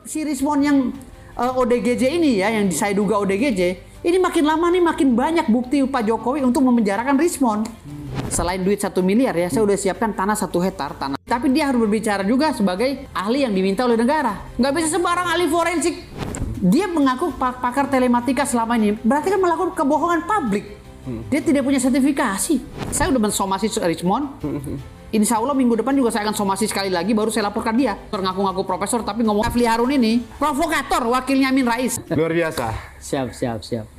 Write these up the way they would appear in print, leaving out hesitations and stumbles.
Si Rismon yang ODGJ ini ya, yang saya duga ODGJ, ini makin lama nih makin banyak bukti Pak Jokowi untuk memenjarakan Rismon. Selain duit 1 miliar ya, saya udah siapkan tanah 1 hektar tanah. Tapi dia harus berbicara juga sebagai ahli yang diminta oleh negara. Nggak bisa sembarang ahli forensik. Dia mengaku pakar telematika selama ini, berarti kan melakukan kebohongan publik. Dia tidak punya sertifikasi. Saya udah mensomasi Rismon. Insya Allah minggu depan juga saya akan somasi sekali lagi, baru saya laporkan dia. Ngaku-ngaku profesor tapi ngomong Rafli Harun ini provokator, wakilnya Amin Rais. Luar biasa. Siap.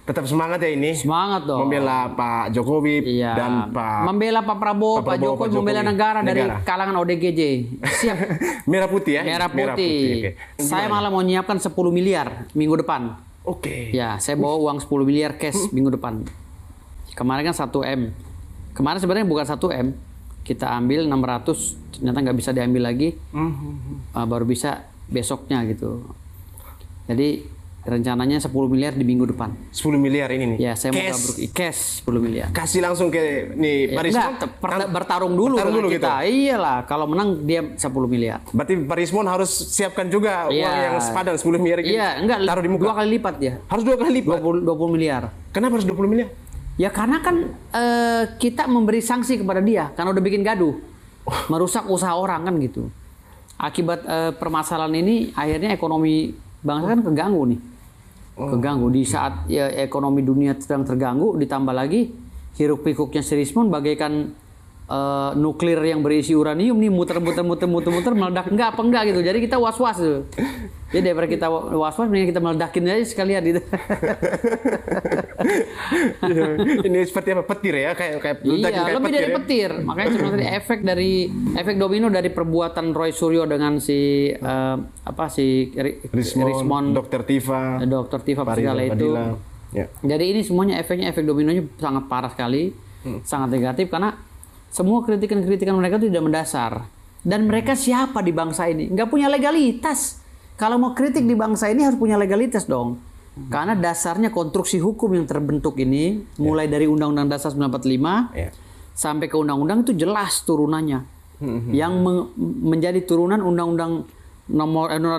Tetap semangat ya ini. Semangat dong. Membela Pak Jokowi dan Pak... Membela Pak Prabowo, Pak Jokowi, membela negara dari kalangan ODGJ. Siap. Merah putih ya? Merah putih. Okay. Saya malah mau nyiapkan 10 miliar minggu depan. Oke. Ya, saya bawa uang 10 miliar cash minggu depan. Kemarin kan 1 M. Kemarin sebenarnya bukan 1 M. Kita ambil 600, ternyata nggak bisa diambil lagi, baru bisa besoknya gitu. Jadi rencananya 10 miliar di minggu depan. 10 miliar ini nih? Ya, saya mau gabruk cash 10 miliar. Kasih langsung ke nih Pak Rismon? Bertarung dulu dengan kita. Gitu. Iyalah, kalau menang dia 10 miliar. Berarti Pak Rismon harus siapkan juga uang yang sepadan 10 miliar gitu? Iya, enggak, taruh di muka. 2 kali lipat dia. Harus 2 kali lipat? 20 miliar. Kenapa harus 20 miliar? Ya karena kan kita memberi sanksi kepada dia karena udah bikin gaduh, merusak usaha orang kan gitu. Akibat permasalahan ini akhirnya ekonomi bangsa kan keganggu nih, keganggu di saat ya, ekonomi dunia sedang terganggu, ditambah lagi hiruk pikuknya si Rismon bagaikan nuklir yang berisi uranium nih muter meledak enggak gitu. Jadi kita was-was tuh. Jadi daripada kita was-was mending kita meledakin aja sekalian gitu. Ini seperti apa? Petir ya? Kayak iya, lebih dari petir. Makanya sebenarnya efek domino dari perbuatan Roy Suryo dengan si Rismon, Dr. Tifa segala itu. Ya. Jadi ini semuanya efek dominonya sangat parah sekali, sangat negatif karena semua kritikan mereka itu tidak mendasar. Dan mereka siapa di bangsa ini? Nggak punya legalitas. Kalau mau kritik di bangsa ini harus punya legalitas dong. Karena dasarnya konstruksi hukum yang terbentuk ini, mulai dari Undang-Undang Dasar 1945 sampai ke Undang-Undang itu jelas turunannya. Yang menjadi turunan Undang-Undang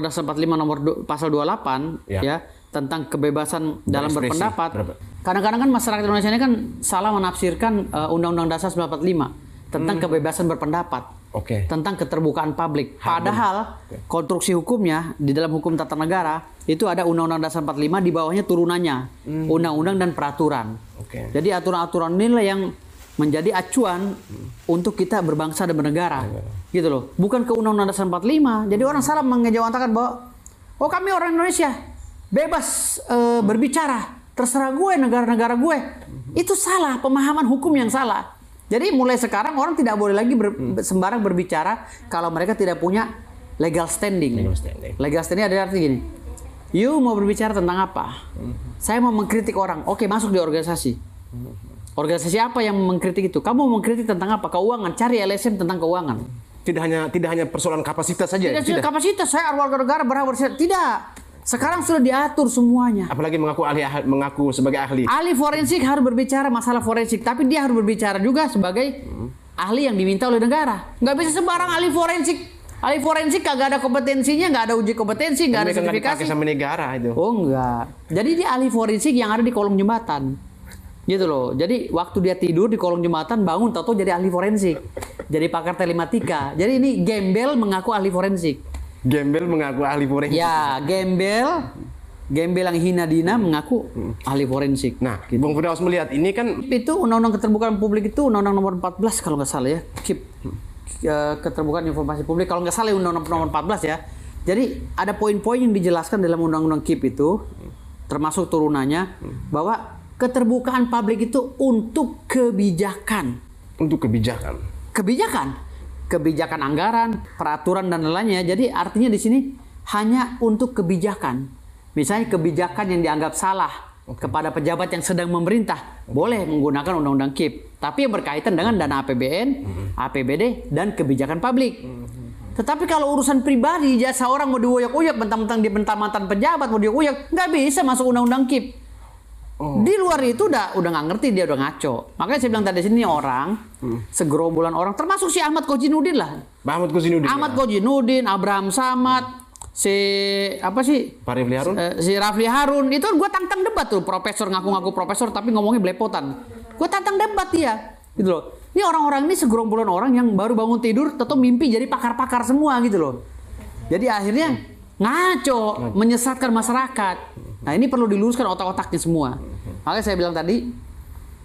Dasar 45 nomor pasal 28 ya tentang kebebasan dalam berpendapat. Kadang-kadang kan masyarakat Indonesia ini kan salah menafsirkan Undang-Undang Dasar 1945 tentang kebebasan berpendapat. Tentang keterbukaan publik. Padahal konstruksi hukumnya di dalam hukum tata negara itu ada Undang-Undang Dasar 45 di bawahnya turunannya undang-undang dan peraturan. Jadi aturan-aturan inilah yang menjadi acuan untuk kita berbangsa dan bernegara. Gitu loh. Bukan ke Undang-Undang Dasar 45. Jadi orang salah mengejawantkan bahwa kami orang Indonesia bebas berbicara, terserah gue negara-negara gue. Itu salah, pemahaman hukum yang salah. Jadi mulai sekarang orang tidak boleh lagi sembarang berbicara kalau mereka tidak punya legal standing. Legal standing ada arti gini. You mau berbicara tentang apa? Saya mau mengkritik orang. Oke, masuk di organisasi. Organisasi apa yang mengkritik itu? Kamu mau mengkritik tentang apa? Keuangan. Cari LSM tentang keuangan. Tidak hanya persoalan kapasitas saja. Tidak kapasitas. Saya warga negara berhak berbicara. Tidak. Sekarang sudah diatur semuanya. Apalagi mengaku sebagai ahli. Ahli forensik harus berbicara masalah forensik, tapi dia harus berbicara juga sebagai ahli yang diminta oleh negara. Nggak bisa sembarang ahli forensik. Ahli forensik kagak ada kompetensinya, nggak ada uji kompetensi, nggak ada sertifikasi. Sama negara itu. Oh enggak. Jadi dia ahli forensik yang ada di kolong jembatan. Gitu loh. Jadi waktu dia tidur di kolong jembatan bangun tahu jadi ahli forensik. Jadi pakar telematika. Jadi ini gembel mengaku ahli forensik. Gembel mengaku ahli forensik. Ya, gembel yang hina dina mengaku ahli forensik. Nah, gitu. Bung Firdaus melihat ini kan itu Undang-Undang Keterbukaan Publik itu Undang-Undang nomor 14 kalau nggak salah ya. KIP, Keterbukaan Informasi Publik kalau nggak salah Undang-Undang nomor 14 ya. Jadi ada poin-poin yang dijelaskan dalam Undang-Undang KIP itu termasuk turunannya bahwa keterbukaan publik itu untuk kebijakan. Untuk kebijakan. Kebijakan anggaran, peraturan dan lainnya. Jadi artinya di sini hanya untuk kebijakan. Misalnya kebijakan yang dianggap salah kepada pejabat yang sedang memerintah, boleh menggunakan Undang-Undang KIP. Tapi yang berkaitan dengan dana APBN, APBD dan kebijakan publik. Tetapi kalau urusan pribadi, jasa orang mau diuyak-uyak, mentang-mentang dia mantan pejabat mau diuyak, nggak bisa masuk Undang-Undang KIP. Di luar itu udah nggak ngerti, dia udah ngaco. Makanya saya bilang tadi sini orang segerombolan orang termasuk si Ahmad Kozinudin lah. Ahmad Kozinudin, Abraham Samad, si apa sih? Pak Rifli Harun? Si Rafli Harun itu gue tantang debat tuh, profesor ngaku-ngaku profesor tapi ngomongnya belepotan. Gue tantang debat dia, gitu loh. Ini orang-orang ini segerombolan orang yang baru bangun tidur, tetap mimpi jadi pakar-pakar semua gitu loh. Jadi akhirnya ngaco, menyesatkan masyarakat. Nah ini perlu diluruskan otak-otaknya semua. Makanya saya bilang tadi,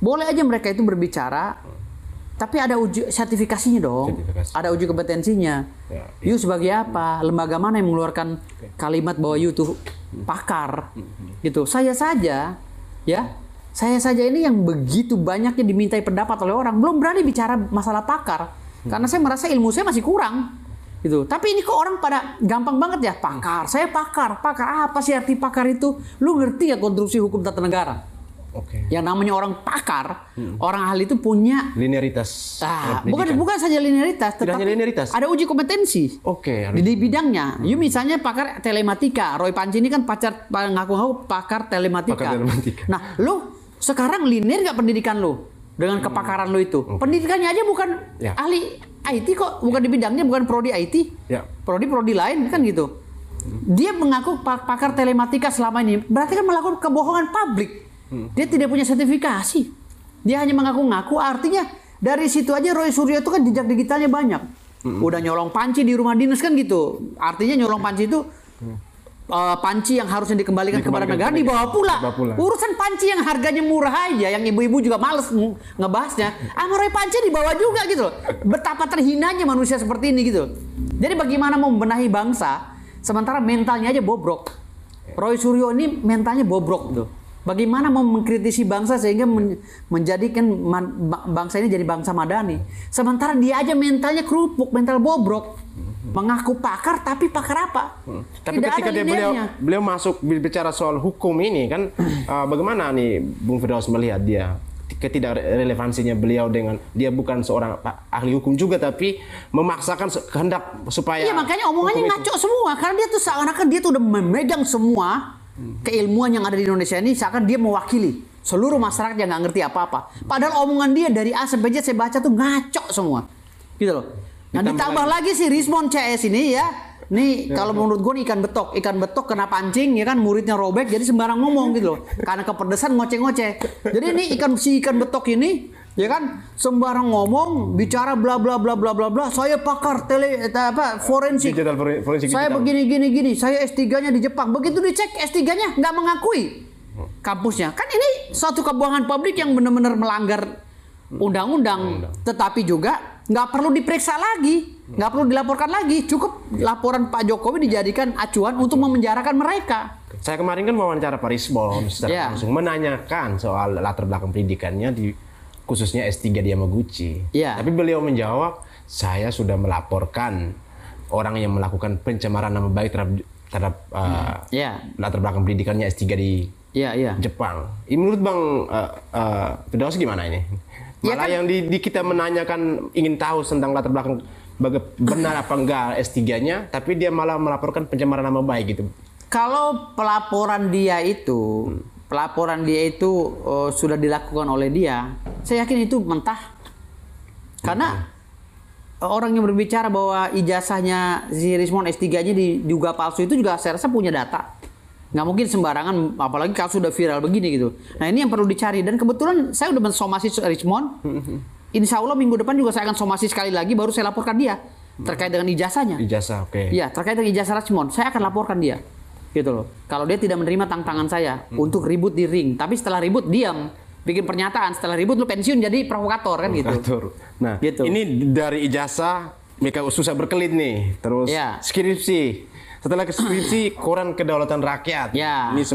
boleh aja mereka itu berbicara, tapi ada uji sertifikasinya dong. Ada uji kompetensinya. You sebagai apa? Lembaga mana yang mengeluarkan kalimat bahwa you tuh pakar? Gitu. Saya saja ini yang begitu banyaknya dimintai pendapat oleh orang, belum berani bicara masalah pakar. Karena saya merasa ilmu saya masih kurang. Gitu. Tapi ini kok orang pada gampang banget ya, pakar. Saya pakar. Pakar apa sih arti pakar itu? Lu ngerti ya konstruksi hukum tata negara? Yang namanya orang pakar, orang ahli itu punya linearitas. Bukan saja linearitas, tetapi ada uji kompetensi. Di bidangnya. You misalnya pakar telematika, Roy Panci ini kan ngaku-ngaku pakar telematika. Nah, lu sekarang linear nggak pendidikan lu dengan kepakaran lu itu? Pendidikannya aja bukan ahli IT kok, bukan di bidangnya, bukan prodi IT, prodi lain kan gitu. Dia mengaku pakar telematika selama ini, berarti kan melakukan kebohongan publik. Dia tidak punya sertifikasi. Dia hanya mengaku-ngaku. Artinya dari situ aja Roy Suryo itu kan jejak digitalnya banyak. Udah nyolong panci di rumah dinas kan gitu. Artinya nyolong panci itu panci yang harusnya dikembalikan kepada negara dibawa pula. Urusan panci yang harganya murah aja, yang ibu-ibu juga males ngebahasnya. Roy Panci dibawa juga gitu. Betapa terhinanya manusia seperti ini gitu. Jadi bagaimana mau membenahi bangsa sementara mentalnya aja bobrok. Roy Suryo ini mentalnya bobrok gitu. Bagaimana mau mengkritisi bangsa sehingga menjadikan bangsa ini jadi bangsa madani. Sementara dia aja mentalnya kerupuk, mental bobrok. Mengaku pakar, tapi pakar apa? Tapi ketika beliau masuk bicara soal hukum ini kan, bagaimana nih Bung Firdaus melihat dia? Ketidakrelevansinya beliau dengan dia bukan seorang ahli hukum juga, tapi memaksakan kehendak supaya... Iya, makanya omongannya ngaco semua. Karena dia tuh seakan-akan dia tuh udah memegang semua keilmuan yang ada di Indonesia ini, seakan dia mewakili seluruh masyarakat yang nggak ngerti apa-apa. Padahal omongan dia dari A sampai Z saya baca tuh ngaco semua, gitu loh. Nah ditambah lagi si Rismon CS ini ya, nih kalau menurut gue ikan betok kena pancing ya kan, muridnya robek jadi sembarang ngomong gitu loh, karena kepedesan ngoceh-ngoceh. Jadi ini ikan betok ini ya kan sembarang ngomong, bicara bla bla bla bla bla bla. Saya pakar forensik. Saya begini. Saya S3-nya di Jepang. Begitu dicek S3-nya nggak mengakui kampusnya. Kan ini suatu kebohongan publik yang benar-benar melanggar undang-undang. Tetapi juga nggak perlu diperiksa lagi, nggak perlu dilaporkan lagi. Cukup laporan Pak Jokowi dijadikan acuan untuk memenjarakan mereka. Saya kemarin kan wawancara Pak Rismon secara langsung menanyakan soal latar belakang pendidikannya di khususnya S3 di Yamaguchi. Tapi beliau menjawab, saya sudah melaporkan orang yang melakukan pencemaran nama baik terhadap latar belakang pendidikannya S3 di Jepang. Menurut Bang Firdaus gimana ini? Malah yang kita menanyakan ingin tahu tentang latar belakang benar apa enggak S3-nya, tapi dia malah melaporkan pencemaran nama baik gitu. Kalau pelaporan dia itu sudah dilakukan oleh dia, saya yakin itu mentah. Karena orang yang berbicara bahwa ijazahnya si Rismon S3-nya juga palsu itu juga saya rasa punya data. Nggak mungkin sembarangan, apalagi kalau sudah viral begini gitu. Nah ini yang perlu dicari, dan kebetulan saya udah mensomasi Rismon. Insya Allah minggu depan juga saya akan somasi sekali lagi, baru saya laporkan dia terkait dengan ijazahnya. Ijazah, oke. Iya, terkait dengan ijazah Rismon, saya akan laporkan dia. Gitu loh. Kalau dia tidak menerima tantangan saya untuk ribut di ring, tapi setelah ribut diam, bikin pernyataan, setelah ribut lu pensiun jadi provokator kan gitu. Nah, gitu. Ini dari ijazah mereka susah berkelit nih, terus skripsi. Setelah skripsi koran Kedaulatan Rakyat. Ini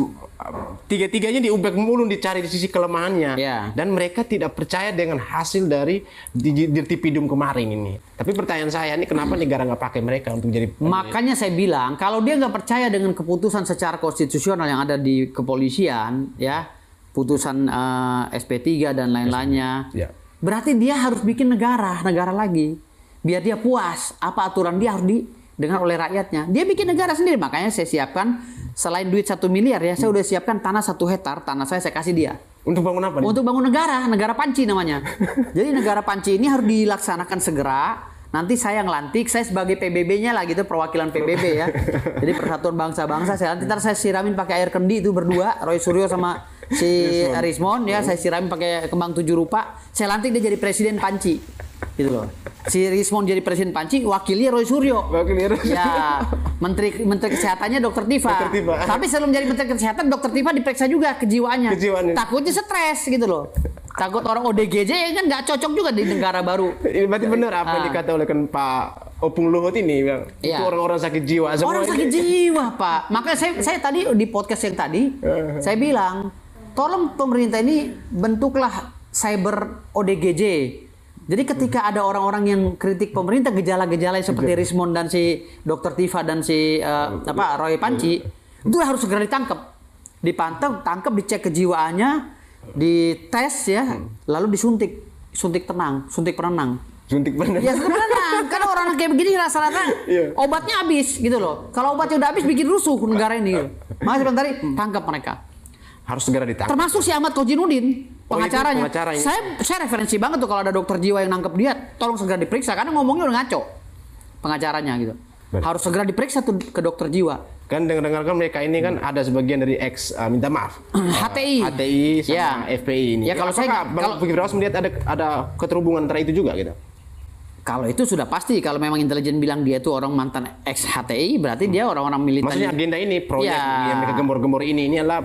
tiga-tiganya diubek mulu, dicari di sisi kelemahannya. Dan mereka tidak percaya dengan hasil dari Dirtipidum kemarin ini. Tapi pertanyaan saya ini, kenapa negara nggak pakai mereka untuk jadi... Makanya saya bilang, kalau dia nggak percaya dengan keputusan secara konstitusional yang ada di kepolisian, ya, putusan SP3 dan lain-lainnya, berarti dia harus bikin negara lagi, biar dia puas apa aturan dia harus didengar oleh rakyatnya. Dia bikin negara sendiri. Makanya saya siapkan selain duit 1 miliar ya, saya udah siapkan tanah 1 hektar, tanah saya kasih dia. Untuk bangun apa? Untuk bangun negara Panci namanya. Jadi negara Panci ini harus dilaksanakan segera, nanti saya ngelantik, saya sebagai PBB-nya lah gitu, perwakilan PBB ya. Jadi Persatuan Bangsa-Bangsa, ntar saya siramin pakai air kendi itu berdua, Roy Suryo sama si Rismond ya, saya siramin pakai kembang 7 rupa, saya lantik dia jadi presiden Panci. Gitu loh. Si Rismond jadi presiden Panci, wakilnya Roy Suryo. Ya, menteri kesehatannya Dr. Tifa. Tapi sebelum jadi menteri kesehatan, Dr. Tifa diperiksa juga kejiwaannya. Takutnya stres gitu loh. Takut orang ODGJ kan nggak cocok juga di negara baru. Ini berarti benar apa yang dikata oleh Pak Opung Luhut ini, bilang itu orang-orang sakit jiwa. Orang sakit jiwa, Pak. Makanya saya tadi di podcast yang tadi saya bilang, tolong pemerintah ini bentuklah cyber ODGJ. Jadi ketika ada orang-orang yang kritik pemerintah, gejala-gejala seperti Rismond dan si Dr. Tifa dan si Roy Panci, itu harus segera ditangkap, dipantau, tangkap, dicek kejiwaannya, dites ya, lalu suntik penenang. Suntik penenang. Ya suntik penenang. Karena orang kayak begini rasa-rasa obatnya habis gitu loh. Kalau obatnya udah habis bikin rusuh negara ini. Gitu. Makanya sebentar tangkap mereka. Harus segera ditangkap. Termasuk si Ahmad Kozinudin, pengacaranya. Saya referensi banget tuh kalau ada dokter jiwa yang nangkep dia, tolong segera diperiksa karena ngomongnya udah ngaco. Pengacaranya gitu. Harus segera diperiksa tuh ke dokter jiwa. Kan dengar kan mereka ini kan ada sebagian dari minta maaf HTI sama FPI ini. Ya kalau Bang Firdaus melihat ada keterhubungan antara itu juga gitu. Kalau itu sudah pasti, kalau memang intelijen bilang dia itu orang mantan ex HTI, berarti dia orang-orang militan. Maksudnya agenda ini proyek yang mereka gembor-gembor ini adalah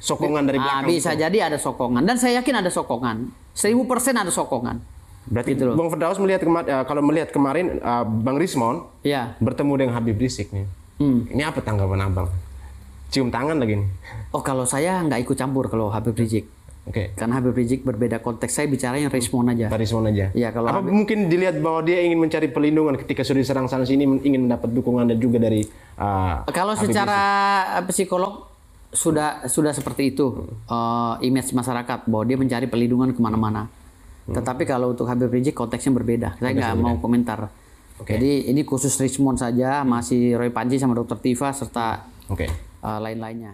sokongan dari belakang. Bisa jadi ada sokongan, dan saya yakin ada sokongan. 1000% ada sokongan. Berarti gitu Bang Firdaus melihat kalau melihat kemarin Bang Rismond bertemu dengan Habib Rizik nih. Ini apa tanggapan Abang? Cium tangan lagi nih. Oh, kalau saya nggak ikut campur kalau Habib Rizik. Oke. Karena Habib Rizik berbeda konteks. Saya bicara yang Rismond aja. Rismond aja. Ya, kalau apa mungkin dilihat bahwa dia ingin mencari perlindungan ketika sudah diserang sana sini, ingin mendapat dukungan dan juga dari kalau Habib secara psikolog sudah seperti itu image masyarakat bahwa dia mencari perlindungan kemana-mana. Tetapi kalau untuk Habib Rizik konteksnya berbeda. Saya nggak mau komentar. Jadi ini khusus Rismond saja, masih Roy Panci sama Dr. Tifa serta lain-lainnya.